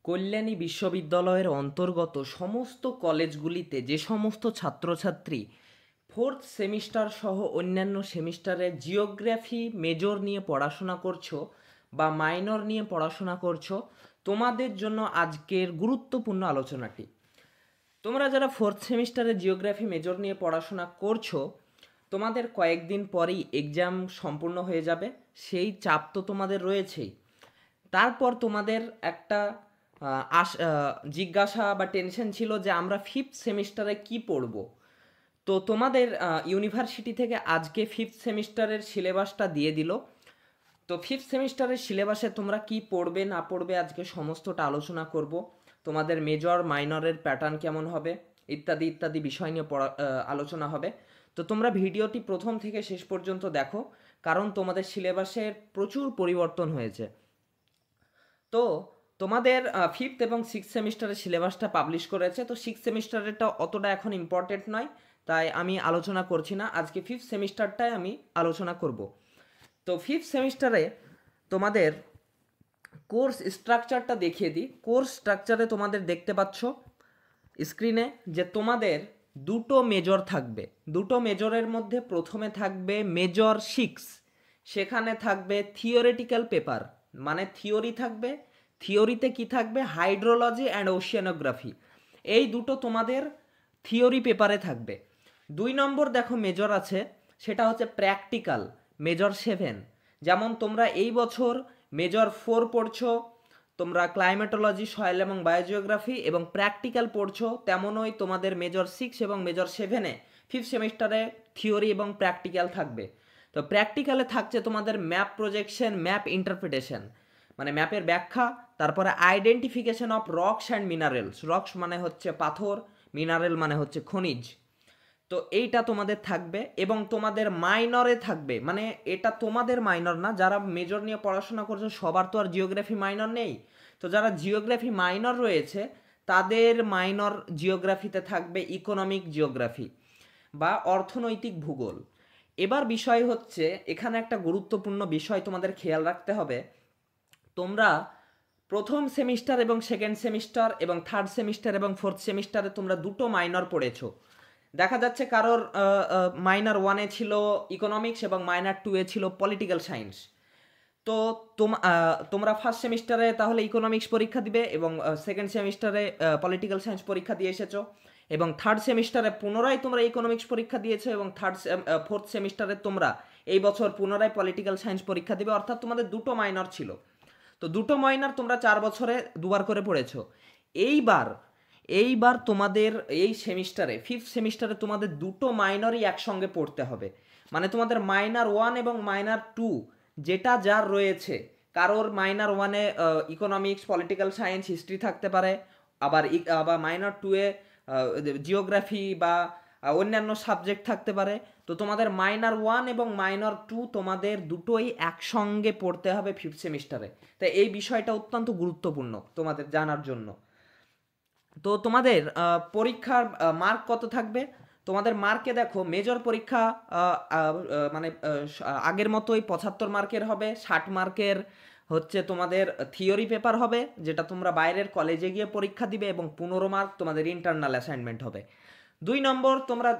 কল্যাণী বিশ্ববিদ্যালয়ের অন্তর্গত সমস্ত কলেজগুলিতে যে সমস্ত ছাত্রছাত্রী ফোর্থ সেমিস্টার সহ অন্যান্য সেমিস্টারে জিওগ্রাফি মেজর নিয়ে পড়াশোনা করছো বা মাইনর নিয়ে পড়াশোনা করছো, তোমাদের জন্য আজকের গুরুত্বপূর্ণ আলোচনাটি। তোমরা যারা ফোর্থ সেমিস্টারে জিওগ্রাফি মেজর নিয়ে পড়াশোনা করছো, তোমাদের কয়েকদিন পরেই এক্সাম সম্পূর্ণ হয়ে যাবে। সেই চাপ তো তোমাদের রয়েছেই। তারপর তোমাদের একটা জিজ্ঞাসা বা টেনশন ছিল যে আমরা ফিফথ সেমিস্টারে কি পড়ব। তো তোমাদের ইউনিভার্সিটি থেকে আজকে ফিফথ সেমিস্টারের সিলেবাসটা দিয়ে দিল। তো ফিফথ সেমিস্টারের সিলেবাসে তোমরা কি পড়বে না পড়বে আজকে সমস্তটা আলোচনা করব। তোমাদের মেজর মাইনরের প্যাটার্ন কেমন হবে ইত্যাদি ইত্যাদি বিষয় নিয়ে আলোচনা হবে। তো তোমরা ভিডিওটি প্রথম থেকে শেষ পর্যন্ত দেখো, কারণ তোমাদের সিলেবাসের প্রচুর পরিবর্তন হয়েছে। তো তোমাদের ফিফথ এবং সিক্স সেমিস্টারের সিলেবাসটা পাবলিশ করেছে। তো সিক্স সেমিস্টারেরটা অতটা এখন ইম্পর্টেন্ট নয়, তাই আমি আলোচনা করছি না। আজকে ফিফথ সেমিস্টারটাই আমি আলোচনা করব। তো ফিফথ সেমিস্টারে তোমাদের কোর্স স্ট্রাকচারটা দেখিয়ে দিই। কোর্স স্ট্রাকচারে তোমাদের দেখতে পাচ্ছ স্ক্রিনে যে তোমাদের দুটো মেজর থাকবে। দুটো মেজরের মধ্যে প্রথমে থাকবে মেজর সিক্স, সেখানে থাকবে থিওরিটিক্যাল পেপার, মানে থিওরি থাকবে। থিওরিতে কি থাকবে? হাইড্রোলজি অ্যান্ড ওশিয়ানোগ্রাফি, এই দুটো তোমাদের থিওরি পেপারে থাকবে। 2 নম্বর দেখো মেজর আছে, সেটা হচ্ছে প্র্যাকটিক্যাল, মেজর 7। যেমন তোমরা এই বছর মেজর 4 পড়ছো, তোমরা ক্লাইমেটোলজি, সয়েল এবং বায়োজিওগ্রাফি এবং প্র্যাকটিক্যাল পড়ছো, তেমনই তোমাদের মেজর 6 এবং মেজর 7-এ ফিফথ সেমিস্টারে থিওরি এবং প্র্যাকটিক্যাল থাকবে। তো প্র্যাকটিক্যালে থাকছে তোমাদের ম্যাপ প্রজেকশন, ম্যাপ ইন্টারপ্রিটেশন, মানে ম্যাপের ব্যাখ্যা, তারপরে identification of rocks and minerals. Rocks মানে হচ্ছে পাথর, মিনারেল মানে হচ্ছে খনিজ। তো এইটা তোমাদের থাকবে। এবং তোমাদের মাইনরে থাকবে, মানে এটা তোমাদের মাইনর না, যারা মেজর নিয়ে পড়াশোনা করছো সবার তো আর জিওগ্রাফি মাইনর নেই। তো যারা জিওগ্রাফি মাইনর রয়েছে তাদের মাইনর জিওগ্রাফিতে থাকবে ইকোনমিক জিওগ্রাফি বা অর্থনৈতিক ভূগোল। এবার বিষয় হচ্ছে, এখানে একটা গুরুত্বপূর্ণ বিষয় তোমাদের খেয়াল রাখতে হবে। তোমরা প্রথম সেমিস্টার এবং সেকেন্ড সেমিস্টার এবং থার্ড সেমিস্টার এবং ফোর্থ সেমিস্টারে তোমরা দুটো মাইনর পড়েছো। দেখা যাচ্ছে কারোর মাইনর 1-এ ছিল ইকোনমিক্স এবং মাইনর 2-এ ছিল পলিটিক্যাল সায়েন্স। তো তোমরা ফার্স্ট সেমিস্টারে তাহলে ইকোনমিক্স পরীক্ষা দিবে এবং সেকেন্ড সেমিস্টারে পলিটিক্যাল সায়েন্স পরীক্ষা দিয়ে এসেছো, এবং থার্ড সেমিস্টারে পুনরায় তোমরা ইকোনমিক্স পরীক্ষা দিয়েছো, এবং ফোর্থ সেমিস্টারে তোমরা এই বছর পুনরায় পলিটিক্যাল সায়েন্স পরীক্ষা দিবে। অর্থাৎ তোমাদের দুটো মাইনর ছিল। তো দুটো মাইনর তোমরা 4 বছরে দুবার করে পড়েছো। এইবার এইবার তোমাদের এই সেমিস্টারে ফিফথ সেমিস্টারে তোমাদের দুটো মাইনরই একসঙ্গে পড়তে হবে। মানে তোমাদের মাইনার 1 এবং মাইনার 2 যেটা যার রয়েছে, কারোর মাইনার 1-এ ইকোনমিক্স, পলিটিক্যাল সায়েন্স, হিস্ট্রি থাকতে পারে, আবার মাইনর 2-এ জিওগ্রাফি বা অন্যান্য সাবজেক্ট থাকতে পারে। তো তোমাদের মাইনর 1 এবং মাইনর 2 তোমাদের দুটোই একসঙ্গে পড়তে হবে ফিফথ সেমিস্টারে। তাই এই বিষয়টা অত্যন্ত গুরুত্বপূর্ণ তোমাদের জানার জন্য। তো তোমাদের পরীক্ষার মার্ক কত থাকবে? তোমাদের মার্কে দেখো, মেজর পরীক্ষা মানে আগের মতোই 75 মার্কের হবে। 60 মার্কের হচ্ছে তোমাদের থিওরি পেপার হবে, যেটা তোমরা বাইরের কলেজে গিয়ে পরীক্ষা দিবে, এবং 15 মার্ক তোমাদের ইন্টারনাল অ্যাসাইনমেন্ট হবে। 2 নম্বর তোমরা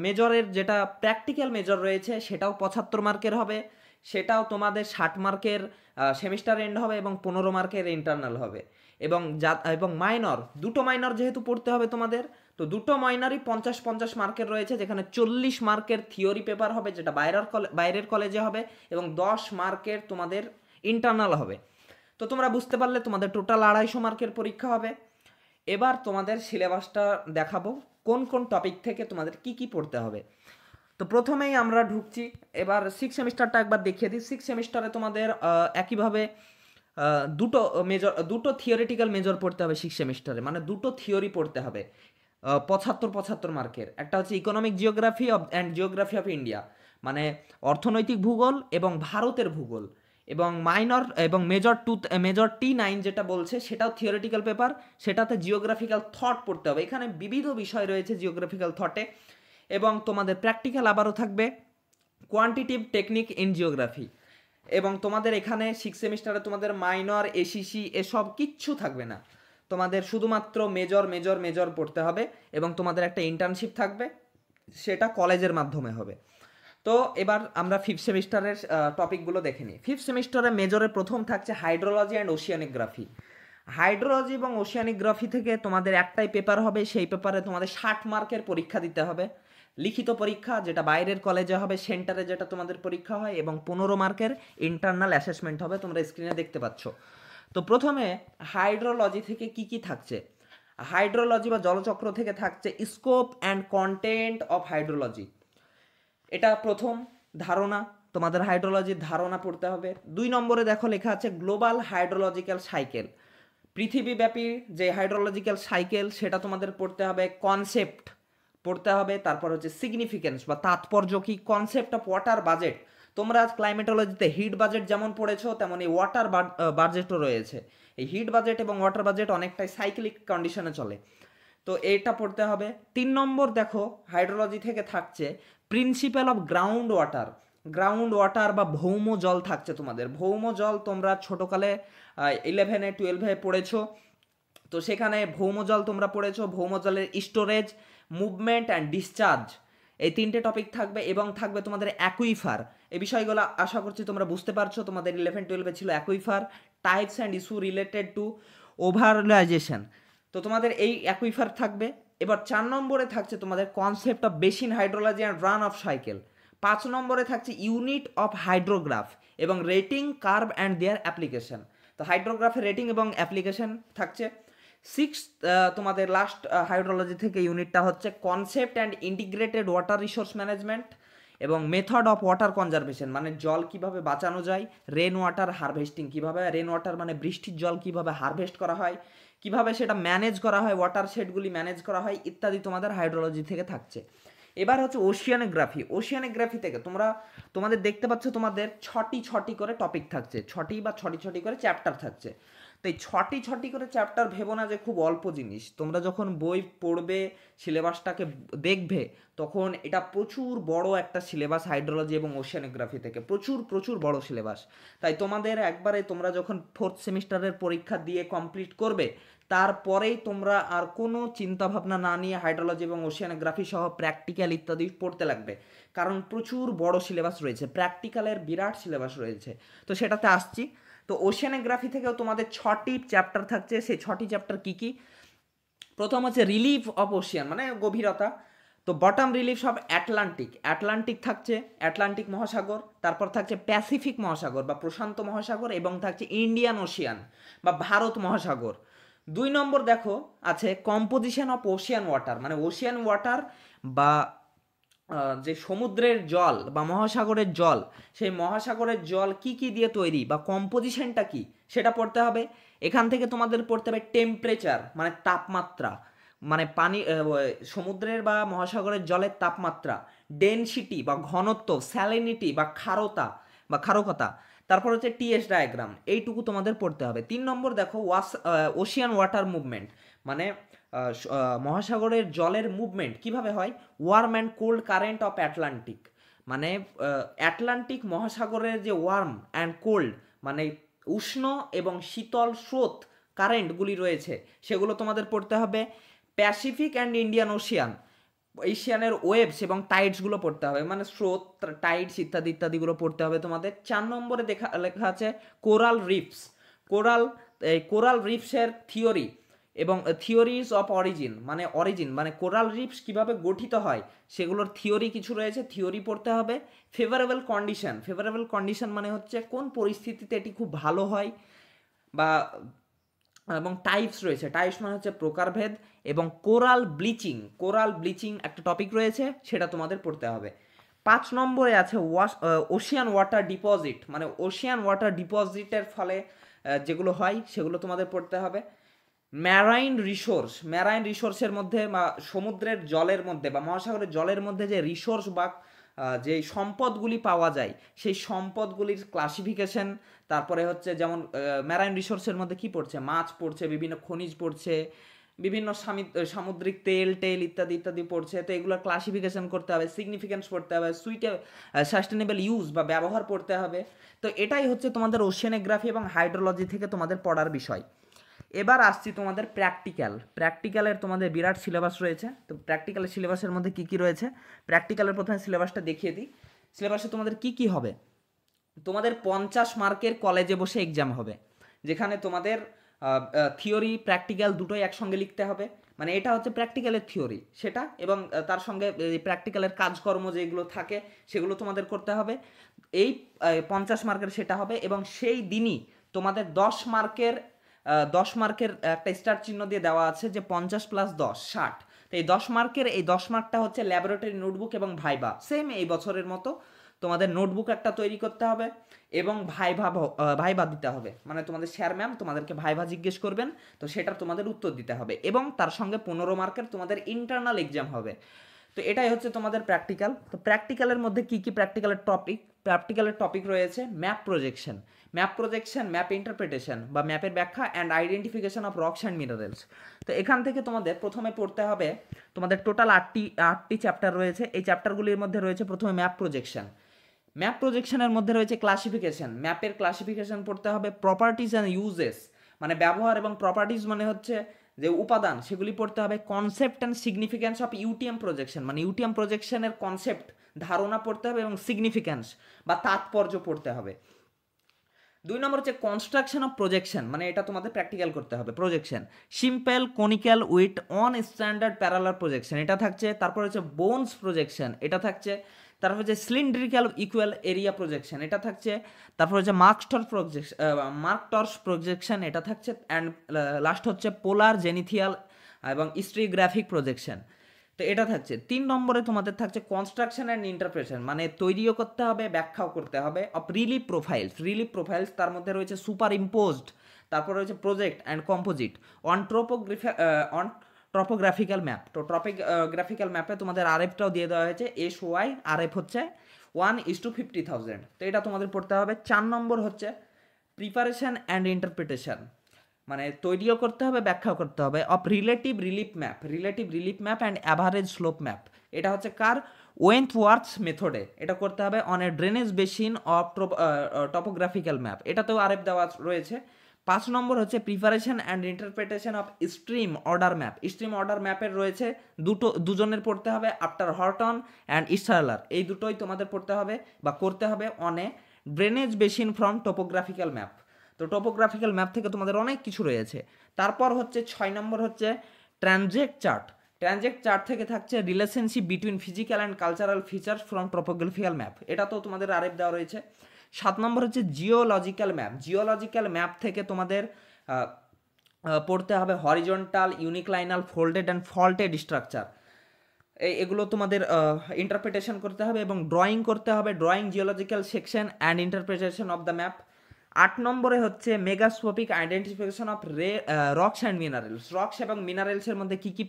মেজরের যেটা প্র্যাকটিক্যাল মেজর রয়েছে সেটাও 75 মার্কের হবে, সেটাও তোমাদের 60 মার্কের সেমিস্টার এন্ড হবে এবং 15 মার্কের ইন্টারনাল হবে। এবং মাইনর, দুটো মাইনর যেহেতু পড়তে হবে তোমাদের, তো দুটো মাইনরই 50-50 মার্কের রয়েছে, যেখানে 40 মার্কের থিওরি পেপার হবে যেটা বাইরের কলেজে হবে, এবং 10 মার্কের তোমাদের ইন্টারনাল হবে। তো তোমরা বুঝতে পারলে তোমাদের টোটাল 250 মার্কের পরীক্ষা হবে। এবার তোমাদের সিলেবাসটা দেখাবো, কোন কোন টপিক থেকে তোমাদের কি কি পড়তে হবে। তো প্রথমেই আমরা ঢুকছি, এবার সিক্স সেমিস্টারটা একবার দেখিয়ে দিই। সিক্স সেমিস্টারে তোমাদের একইভাবে দুটো থিওরিটিক্যাল মেজর পড়তে হবে সিক্স সেমিস্টারে, মানে দুটো থিওরি পড়তে হবে 75-75 মার্কের। একটা হচ্ছে economic geography and geography of India, মানে অর্থনৈতিক ভূগোল এবং ভারতের ভূগোল। এবং মাইনর এবং মেজর T9 যেটা বলছে সেটাও থিওরিটিক্যাল পেপার, সেটাতে জিওগ্রাফিক্যাল থট পড়তে হবে। এখানে বিবিধ বিষয় রয়েছে জিওগ্রাফিক্যাল থটে। এবং তোমাদের প্র্যাকটিক্যাল আবারও থাকবে কোয়ান্টিটিভ টেকনিক ইন জিওগ্রাফি। এবং তোমাদের এখানে 6 সেমিস্টারে তোমাদের মাইনর এসিসি এসব কিচ্ছু থাকবে না, তোমাদের শুধুমাত্র মেজর মেজর মেজর পড়তে হবে এবং তোমাদের একটা ইন্টার্নশিপ থাকবে, সেটা কলেজের মাধ্যমে হবে। তো এবার আমরা 5th সেমিস্টারের টপিকগুলো দেখে নিই। 5th সেমিস্টারে মেজরে প্রথম থাকছে হাইড্রোলজি অ্যান্ড ওশিয়ানোগ্রাফি। হাইড্রোলজি এবং ওশিয়ানোগ্রাফি থেকে তোমাদের একটাই পেপার হবে, সেই পেপারে তোমাদের 60 মার্কের পরীক্ষা দিতে হবে, লিখিত পরীক্ষা যেটা বাইরের কলেজে হবে, সেন্টারে যেটা তোমাদের পরীক্ষা হয়, এবং 15 মার্কের ইন্টারনাল অ্যাসেসমেন্ট হবে, তোমরা স্ক্রিনে দেখতে পাচ্ছ। তো প্রথমে হাইড্রোলজি থেকে কি কি থাকছে? হাইড্রোলজি বা জলচক্র থেকে থাকছে scope and content of hydrology, এটা প্রথম ধারণা, তোমাদের হাইড্রোলজির ধারণা পড়তে হবে। 2 নম্বরে দেখো লেখা আছে গ্লোবাল হাইড্রোলজিক্যাল সাইকেল, পৃথিবীব্যাপী যে হাইড্রোলজিক্যাল সাইকেল সেটা তোমাদের পড়তে হবে, কনসেপ্ট পড়তে হবে, তারপর হচ্ছে সিগনিফিকেন্স বা তাৎপর্য কি, কনসেপ্ট অফ ওয়াটার বাজেট, তোমরা ক্লাইমেটোলজিতে হিট বাজেট যেমন পড়েছো তেমনই ওয়াটার বাজেটও রয়েছে। এই হিট বাজেট এবং ওয়াটার বাজেট অনেকটাই সাইক্লিক কন্ডিশনে চলে, তো এটা পড়তে হবে। 3 নম্বর দেখো হাইড্রোলজি থেকে থাকছে principal of ground water, ground water বা ভৌম জল থাকছে তোমাদের। ভৌম জল তোমরা ছোটোকালে 11-এ 12-এ পড়েছো, তো সেখানে ভৌম জল তোমরা পড়েছো, ভৌম জলের স্টোরেজ, মুভমেন্ট অ্যান্ড ডিসচার্জ, এই 3টে টপিক থাকবে। এবং থাকবে তোমাদের অ্যাকুইফার, এই বিষয়গুলো আশা করছি তোমরা বুঝতে পারছো, তোমাদের 11-12-এ ছিল aquifer, types and issue related to overutilization, তো তোমাদের এই অ্যাকুইফার থাকবে। এবার 4 নম্বরে থাকছে তোমাদের concept of basin hydrology and run of cycle. 5 নম্বরে থাকছে ইউনিট অফ হাইড্রোগ্রাফ এবং rating curve and their application, তো হাইড্রোগ্রাফের রেটিং এবং অ্যাপ্লিকেশন থাকছে। 6 তোমাদের লাস্ট হাইড্রোলজি থেকে ইউনিটটা হচ্ছে concept and integrated water resource management এবং মেথড অফ ওয়াটার কনজারভেশন, মানে জল কিভাবে বাঁচানো যায়, রেন ওয়াটার হারভেস্টিং কিভাবে, রেন ওয়াটার মানে বৃষ্টির জল কিভাবে হারভেস্ট করা হয়, কিভাবে সেটা ম্যানেজ করা হয়, ওয়াটার শেডগুলি ম্যানেজ করা হয় ইত্যাদি তোমাদের হাইড্রোলজি থেকে থাকছে। এবার হচ্ছে ওশিয়ানোগ্রাফি। ওশিয়ানোগ্রাফি থেকে তোমাদের দেখতে পাচ্ছ তোমাদের 6টি করে টপিক থাকছে, 6টি বা 6টি করে চ্যাপ্টার থাকছে। তো এই 6টি করে চ্যাপ্টার ভেবো না যে খুব অল্প জিনিস, তোমরা যখন বই পড়বে, সিলেবাসটাকে দেখবে, তখন এটা প্রচুর বড় একটা সিলেবাস হাইড্রোলজি এবং ওশিয়ানোগ্রাফি থেকে, প্রচুর প্রচুর বড় সিলেবাস। তাই তোমাদের একবারে তোমরা যখন 4th সেমিস্টারের পরীক্ষা দিয়ে কমপ্লিট করবে, তারপরেই তোমরা আর কোনো চিন্তাভাবনা না নিয়ে হাইড্রোলজি এবং ওশিয়ানোগ্রাফি সহ প্র্যাকটিক্যাল ইত্যাদি পড়তে লাগবে, কারণ প্রচুর বড় সিলেবাস রয়েছে, প্র্যাকটিক্যালের বিরাট সিলেবাস রয়েছে। তো সেটাতে আসছি। তো ওশিয়ানোগ্রাফি থেকেও তোমাদের 6টি চ্যাপ্টার থাকছে, সেই 6টি চ্যাপ্টার কি কি? প্রথম হচ্ছে রিলিফ অফ ওশিয়ান, মানে গভীরতা, তো বটম রিলিফ অফ অ্যাটলান্টিক থাকছে, অ্যাটলান্টিক মহাসাগর, তারপর থাকছে প্যাসিফিক মহাসাগর বা প্রশান্ত মহাসাগর, এবং থাকছে ইন্ডিয়ান ওশিয়ান বা ভারত মহাসাগর। 2 নম্বর দেখো আছে কম্পোজিশন অফ ওশিয়ান ওয়াটার, মানে ওশিয়ান ওয়াটার বা যে সমুদ্রের জল বা মহাসাগরের জল, সেই মহাসাগরের জল কি কি দিয়ে তৈরি বা কম্পোজিশনটা কি সেটা পড়তে হবে। এখান থেকে তোমাদের পড়তে হবে টেম্পারেচার, মানে তাপমাত্রা, মানে পানি সমুদ্রের বা মহাসাগরের জলের তাপমাত্রা, ডেনসিটি বা ঘনত্ব, স্যালিনিটি বা ক্ষারকতা, তারপর হচ্ছে টিএস ডায়াগ্রাম, এইটুকু তোমাদের পড়তে হবে। 3 নম্বর দেখো ওশিয়ান ওয়াটার মুভমেন্ট, মানে মহাসাগরের জলের মুভমেন্ট কিভাবে হয়, warm and cold current of Atlantic, মানে অ্যাটলান্টিক মহাসাগরের যে ওয়ার্ম অ্যান্ড কোল্ড, মানে উষ্ণ এবং শীতল স্রোত কারেন্টগুলি রয়েছে, সেগুলো তোমাদের পড়তে হবে। প্যাসিফিক অ্যান্ড ইন্ডিয়ান এশিয়ানের ওয়েভস এবং টাইডসগুলো পড়তে হবে, মানে স্রোত, টাইডস ইত্যাদি ইত্যাদিগুলো পড়তে হবে তোমাদের। 4 নম্বরে লেখা আছে কোরাল রিফস, কোরাল রিফসের থিওরি এবং থিওরিজ অফ অরিজিন মানে কোরাল রিফস কিভাবে গঠিত হয় সেগুলোর থিওরি কিছু রয়েছে, থিওরি পড়তে হবে। ফেভারেবল কন্ডিশন মানে হচ্ছে কোন পরিস্থিতিতে এটি খুব ভালো হয়, বা এবং টাইপস রয়েছে, টাইপস মানে হচ্ছে প্রকারভেদ, এবং কোরাল ব্লিচিং একটা টপিক রয়েছে, সেটা তোমাদের পড়তে হবে। 5 নম্বরে আছে ওশিয়ান ওয়াটার ডিপোজিট, মানে ওশিয়ান ওয়াটার ডিপোজিটের ফলে যেগুলো হয় সেগুলো তোমাদের পড়তে হবে। ম্যারাইন রিসোর্সের মধ্যে বা সমুদ্রের জলের মধ্যে বা মহাসাগরের জলের মধ্যে যে রিসোর্স বা যে সম্পদগুলি পাওয়া যায়, সেই সম্পদগুলির ক্লাসিফিকেশন, তারপরে হচ্ছে যেমন ম্যারাইন রিসোর্সের মধ্যে কি পড়ছে, মাছ পড়ছে, বিভিন্ন খনিজ পড়ছে, বিভিন্ন সামুদ্রিক তেল টেল ইত্যাদি ইত্যাদি পড়ছে, তো এগুলো ক্লাসিফিকেশন করতে হবে, সিগনিফিকেন্স পড়তে হবে, সাস্টেনেবল ইউজ বা ব্যবহার পড়তে হবে। তো এটাই হচ্ছে তোমাদের ওশেনোগ্রাফি এবং হাইড্রোলজি থেকে তোমাদের পড়ার বিষয়। এবার আসছি তোমাদের প্র্যাকটিক্যালের তোমাদের বিরাট সিলেবাস রয়েছে। তো প্র্যাকটিক্যালের সিলেবাসের মধ্যে কী কী রয়েছে, প্র্যাকটিক্যালের প্রথমে সিলেবাসটা দেখিয়ে দিই। সিলেবাসে তোমাদের কি কি হবে, তোমাদের 50 মার্কের কলেজে বসে এক্সাম হবে, যেখানে তোমাদের থিওরি প্র্যাকটিক্যাল দুটোই একসঙ্গে লিখতে হবে। মানে এটা হচ্ছে প্র্যাকটিক্যালের থিওরি সেটা, এবং তার সঙ্গে প্র্যাকটিক্যালের কাজকর্ম যেগুলো থাকে সেগুলো তোমাদের করতে হবে। এই 50 মার্কের সেটা হবে, এবং সেই দিনই তোমাদের 10 মার্কের একটা স্টার চিহ্ন দিয়ে দেওয়া আছে যে 50 + 10 60। তো এই 10 মার্কটা হচ্ছে ল্যাবরেটরি নোটবুক এবং ভাইবা, সেম এই বছরের মতো তোমাদের নোটবুক একটা তৈরি করতে হবে এবং ভাইভা দিতে হবে। মানে তোমাদের স্যার ম্যাম তোমাদেরকে ভাইভা জিজ্ঞেস করবেন, তো সেটার তোমাদের উত্তর দিতে হবে, এবং তার সঙ্গে 15 মার্কের তোমাদের ইন্টারনাল এক্সাম হবে। তো এটাই হচ্ছে তোমাদের প্র্যাকটিক্যাল। তো প্র্যাকটিক্যালের মধ্যে কি কি প্র্যাকটিক্যালের টপিক রয়েছে, ম্যাপ ইন্টারপ্রিটেশন বা ম্যাপের ব্যাখ্যা and identification of rocks and minerals. তো এখান থেকে তোমাদের প্রথমে পড়তে হবে, তোমাদের টোটাল আটটি চ্যাপ্টার রয়েছে। এই চ্যাপ্টারগুলির মধ্যে রয়েছে প্রথমে ম্যাপ প্রজেকশনের মধ্যে রয়েছে ক্লাসিফিকেশন, ম্যাপের ক্লাসিফিকেশন পড়তে হবে, প্রপার্টিজ অ্যান্ড ইউজেস মানে ব্যবহার এবং প্রপার্টিজ মানে হচ্ছে যে উপাদান সেগুলি পড়তে হবে, concept and significance of UTM projection মানে ইউটিএম প্রজেকশনের কনসেপ্ট ধারণা পড়তে হবে, এবং সিগনিফিক্যান্স বা তাৎপর্য পড়তে হবে। 2 নম্বর হচ্ছে কনস্ট্রাকশন অফ প্রজেকশন, মানে এটা তোমাদের প্র্যাকটিক্যাল করতে হবে। Projection simple conical with on standard parallel projection এটা থাকছে, তারপর হচ্ছে বোনস প্রজেকশন এটা থাকছে, তারপর হচ্ছে সিলিন্ড্রিক্যাল ইকুয়াল এরিয়া প্রজেকশন এটা থাকছে, তারপর হচ্ছে মার্কটর্স প্রজেকশন এটা থাকছে, অ্যান্ড লাস্ট হচ্ছে পোলার জেনিথিয়াল এবং স্ট্রিগ্রাফিক প্রজেকশন। তো এটা থাকছে 3 নম্বরে তোমাদের থাকছে কনস্ট্রাকশন অ্যান্ড ইন্টারপ্রিটেশন মানে তৈরিও করতে হবে ব্যাখ্যাও করতে হবে অফ রিলিফ প্রোফাইলস তার মধ্যে রয়েছে সুপার ইম্পোজড, তারপর রয়েছে project and composite on topographical map. তো ট্রপোগ্রাফিক্যাল ম্যাপে তোমাদের আরএফটাও দিয়ে দেওয়া হয়েছে, SY আরএফ হচ্ছে 1:50,000। তো এটা তোমাদের পড়তে হবে। 4 নম্বর হচ্ছে প্রিপারেশন অ্যান্ড ইন্টারপ্রিটেশন মানে তৈরিও করতে হবে ব্যাখ্যাও করতে হবে of relative relief map and average slope map. এটা হচ্ছে কার ওয়েন্থওয়ার্থস মেথডে এটা করতে হবে on a drainage basin of topographical map, এটাতেও আরএফ দেওয়া রয়েছে। 5 নম্বর হচ্ছে preparation and interpretation of stream order ম্যাপের রয়েছে দুজনের পড়তে হবে, আফটার হর্টন অ্যান্ড ইস্টারলার এই দুটোই তোমাদের পড়তে হবে বা করতে হবে on a drainage basin from topographical map. তো টপোগ্রাফিক্যাল ম্যাপ থেকে তোমাদের অনেক কিছু রয়েছে। তারপর হচ্ছে 6 নম্বর হচ্ছে ট্রানজেক্ট চার্ট থেকে থাকছে relationship between physical and cultural features from topographical map, এটা তো তোমাদের আরেফ দেওয়া রয়েছে। 7 নম্বর হচ্ছে জিওলজিক্যাল ম্যাপ থেকে তোমাদের পড়তে হবে horizontal uniclinal folded and faulted structure, এগুলো তোমাদের ইন্টারপ্রিটেশন করতে হবে এবং ড্রয়িং করতে হবে, drawing geological section and interpretation of the map. 8 নম্বরে হচ্ছে megascopic identification of rocks and minerals, rocks এবং মিনারেলসের মধ্যে কী কী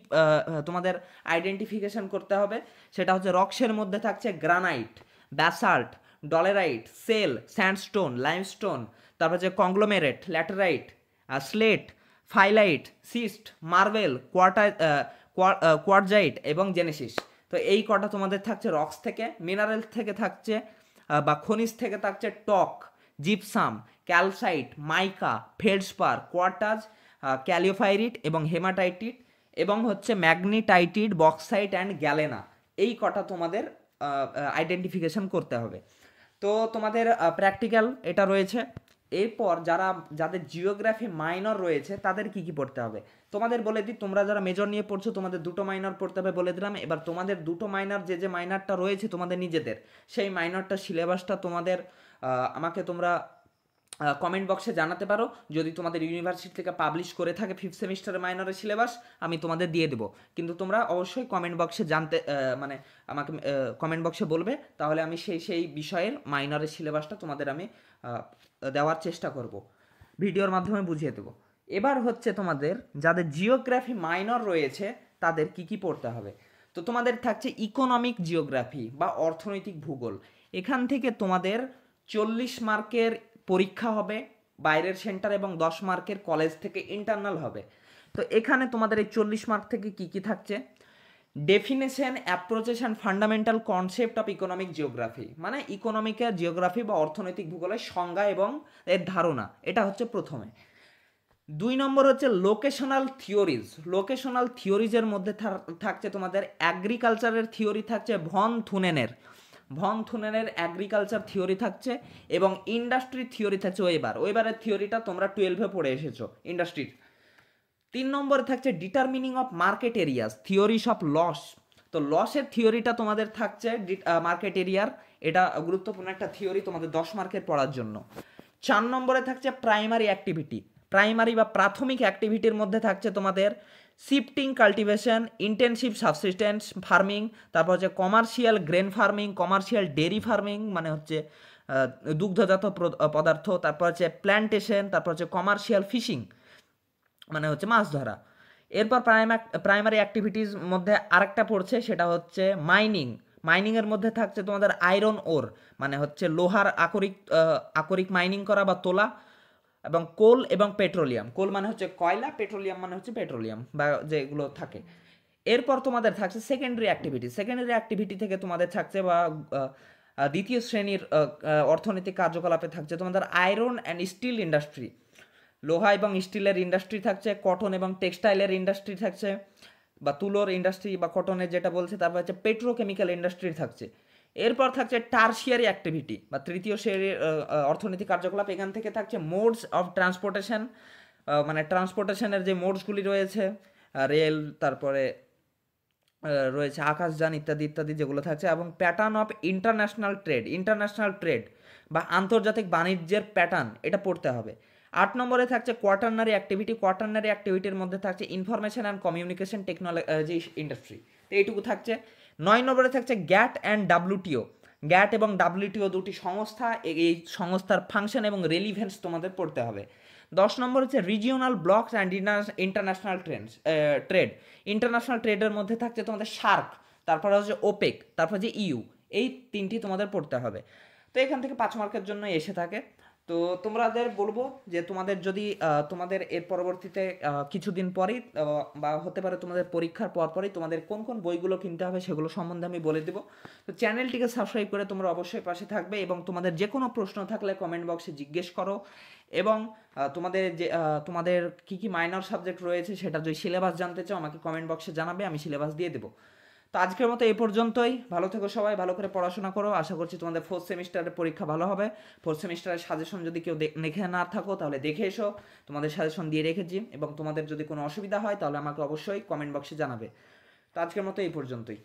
তোমাদের আইডেন্টিফিকেশন করতে হবে সেটা হচ্ছে রকসের মধ্যে থাকছে granite, basalt, dolerite, shale, sandstone, limestone, তারপর হচ্ছে conglomerate, laterite, slate, phyllite, schist, marble, quartzite এবং জেনেসিস। তো এই কটা তোমাদের থাকছে রক্স থেকে। মিনারেল থেকে থাকছে বা খনিজ থেকে থাকছে টক, জিপসাম, ক্যালসাইট, মাইকা, ফেল্ডস্পার, কোয়ার্টাজ, ক্যালিওফাইরিট এবং হেমাটাইটিট, এবং হচ্ছে ম্যাগনেটাইটিট, বক্সাইট অ্যান্ড গ্যালেনা। এই কটা তোমাদের আইডেন্টিফিকেশন করতে হবে। তো তোমাদের প্র্যাকটিক্যাল এটা রয়েছে। এরপর যাদের জিওগ্রাফি মাইনর রয়েছে তাদের কি কি পড়তে হবে তোমাদের বলে দিই। তোমরা যারা মেজর নিয়ে পড়ছো তোমাদের 2টো মাইনর পড়তে হবে বলে দিলাম। এবার তোমাদের 2টো মাইনর যে মাইনরটা রয়েছে তোমাদের নিজেদের, সেই মাইনরটা সিলেবাসটা তোমাদের আমাকে তোমরা কমেন্ট বক্সে জানাতে পারো। যদি তোমাদের ইউনিভার্সিটি থেকে পাবলিশ করে থাকে 5th সেমিস্টারের মাইনরের সিলেবাস আমি তোমাদের দিয়ে দেবো, কিন্তু তোমরা অবশ্যই কমেন্ট বক্সে মানে আমাকে কমেন্ট বক্সে বলবে, তাহলে আমি সেই বিষয়ের মাইনরের সিলেবাসটা তোমাদের আমি দেওয়ার চেষ্টা করব, ভিডিওর মাধ্যমে বুঝিয়ে দেবো। এবার হচ্ছে তোমাদের যাদের জিওগ্রাফি মাইনর রয়েছে তাদের কি কি পড়তে হবে। তো তোমাদের থাকছে ইকোনমিক জিওগ্রাফি বা অর্থনৈতিক ভূগোল। এখান থেকে তোমাদের 40 মার্কের পরীক্ষা হবে বাইরের সেন্টার এবং 10 মার্কের কলেজ থেকে ইন্টারনাল হবে। তো এখানে তোমাদের এই 40 মার্ক থেকে কি কি থাকছে, definition, approaches and fundamental concept of economic geography, মানে ইকোনমিকের জিওগ্রাফি বা অর্থনৈতিক ভূগোলের সংজ্ঞা এবং এর ধারণা, এটা হচ্ছে প্রথমে। 2 নম্বর হচ্ছে লোকেশনাল থিওরিজ। লোকেশনাল থিওরিজের মধ্যে থাকছে তোমাদের অ্যাগ্রিকালচারের থিওরি থাকছে ভন থুনেনের অ্যাগ্রিকালচার থিওরি থাকছে, এবং ইন্ডাস্ট্রি থিওরি থাকছে ওয়েবারের থিওরিটা তোমরা 12-এ পড়ে এসেছো ইন্ডাস্ট্রির। 3 নম্বরে থাকছে determining of market areas, theories of loss. তো লসের থিওরিটা তোমাদের থাকছে মার্কেট এরিয়ার, এটা গুরুত্বপূর্ণ একটা থিওরি তোমাদের 10 মার্কের পড়ার জন্য। 4 নম্বরে থাকছে প্রাইমারি অ্যাক্টিভিটি, প্রাইমারি বা প্রাথমিক অ্যাক্টিভিটির মধ্যে থাকছে তোমাদের shifting cultivation, intensive subsistence farming, তারপর হচ্ছে commercial grain farming, commercial dairy farming মানে হচ্ছে দুগ্ধজাত পদার্থ, তারপর হচ্ছে প্ল্যান্টেশন, তারপর হচ্ছে কমার্শিয়াল ফিশিং মানে হচ্ছে মাছ ধরা। এরপর প্রাইমারি অ্যাক্টিভিটিস মধ্যে আরেকটা পড়ছে, সেটা হচ্ছে মাইনিংয়ের মধ্যে থাকছে তোমাদের আয়রন ওর মানে হচ্ছে লোহার আকরিক মাইনিং করা বা তোলা, এবং কোল এবং পেট্রোলিয়াম, কোল মানে হচ্ছে কয়লা, পেট্রোলিয়াম মানে হচ্ছে পেট্রোলিয়াম বা যেগুলো থাকে। এরপর তোমাদের থাকছে সেকেন্ডারি অ্যাক্টিভিটি থেকে তোমাদের থাকছে বা দ্বিতীয় শ্রেণীর অর্থনৈতিক কার্যকলাপে থাকছে তোমাদের আয়রন অ্যান্ড স্টিল ইন্ডাস্ট্রি, লোহা এবং স্টিলের ইন্ডাস্ট্রি থাকছে, কটন এবং টেক্সটাইলের ইন্ডাস্ট্রি থাকছে বা তুলোর ইন্ডাস্ট্রি বা কটনের যেটা বলছে, তারপর হচ্ছে পেট্রোকেমিক্যাল ইন্ডাস্ট্রি থাকছে। এরপর থাকছে টার্সিয়ারি অ্যাক্টিভিটি বা তৃতীয় শ্রেণীর অর্থনৈতিক কার্যকলাপ, এখান থেকে থাকছে মোডস অফ ট্রান্সপোর্টেশন, মানে ট্রান্সপোর্টেশনের যে মোডসগুলি রয়েছে, রেল, তারপরে রয়েছে আকাশযান ইত্যাদি ইত্যাদি যেগুলো থাকছে, এবং প্যাটার্ন অফ ইন্টারন্যাশনাল ট্রেড বা আন্তর্জাতিক বাণিজ্যের প্যাটার্ন, এটা পড়তে হবে। 8 নম্বরে থাকছে কোয়াটারনারি অ্যাক্টিভিটির মধ্যে থাকছে information and communication technology industry, তো এইটুকু থাকছে। 9 নম্বরে থাকছে গ্যাট এবং ডাব্লিউটিও দুটি সংস্থা, এই সংস্থার ফাংশন এবং রেলিভেন্স তোমাদের পড়তে হবে। 10 নম্বর হচ্ছে রিজিওনাল ব্লকস অ্যান্ড ইন্টারন্যাশনাল ট্রেডের মধ্যে থাকছে তোমাদের সার্ক, তারপরে হচ্ছে ওপেক, তারপর যে ইউ, এই 3টি তোমাদের পড়তে হবে। তো এখান থেকে 5 মার্কের জন্য এসে থাকে। তো তোমাদের বলবো যে তোমাদের যদি তোমাদের এর পরবর্তীতে কিছুদিন পরেই বা হতে পারে তোমাদের পরীক্ষার পরপরই তোমাদের কোন কোন বইগুলো কিনতে হবে সেগুলো সম্বন্ধে আমি বলে দেবো। তো চ্যানেলটিকে সাবস্ক্রাইব করে তোমরা অবশ্যই পাশে থাকবে, এবং তোমাদের যে কোনো প্রশ্ন থাকলে কমেন্ট বক্সে জিজ্ঞেস করো, এবং তোমাদের কি কি মাইনর সাবজেক্ট রয়েছে সেটা যদি সিলেবাস জানতে চাও আমাকে কমেন্ট বক্সে জানাবে, আমি সিলেবাস দিয়ে দেবো। তো আজকের মতো এই পর্যন্তই, ভালো থেকো সবাই, ভালো করে পড়াশোনা করো, আশা করছি তোমাদের 4th সেমিস্টারের পরীক্ষা ভালো হবে। 4th সেমিস্টারের সাজেশন যদি কেউ দেখে না থাকো তাহলে দেখে এসো, তোমাদের সাজেশন দিয়ে রেখেছি, এবং তোমাদের যদি কোনো অসুবিধা হয় তাহলে আমাকে অবশ্যই কমেন্ট বক্সে জানাবে। তো আজকের মতো এই পর্যন্তই।